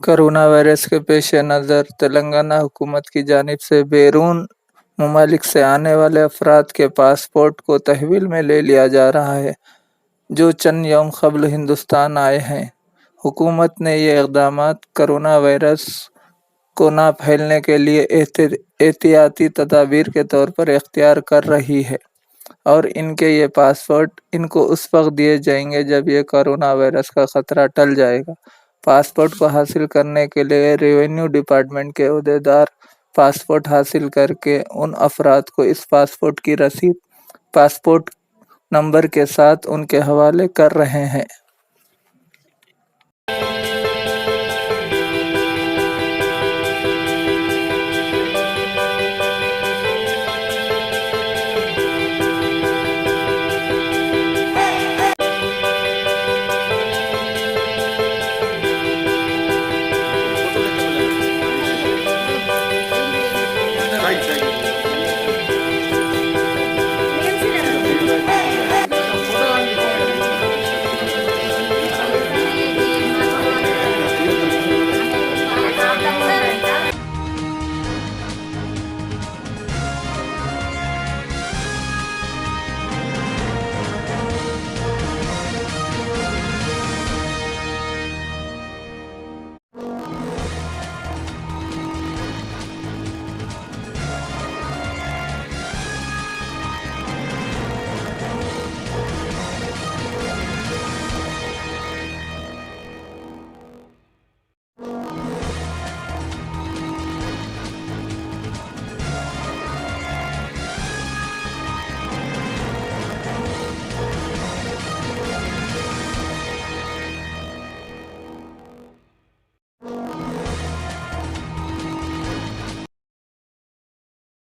Corona virus के पेश नज़र तेलंगाना हुकूमत की जानिब से बैरून ममालिक से आने वाले अफराद के पासपोर्ट को तहवील में ले लिया जा रहा है, जो चंद यौम क़ब्ल हिंदुस्तान आए हैं। हुकूमत ने ये इक़दामात कोरोना वायरस को ना फैलने के लिए एहतियाती तदाबीर के तौर पर इख्तियार कर रही है और इनके ये पासपोर्ट इनको उस वक्त दिए जाएंगे जब ये कोरोना वायरस का ख़तरा टल जाएगा। पासपोर्ट को हासिल करने के लिए रेवेन्यू डिपार्टमेंट के अहदेदार पासपोर्ट हासिल करके उन अफराद को इस पासपोर्ट की रसीद पासपोर्ट नंबर के साथ उनके हवाले कर रहे हैं।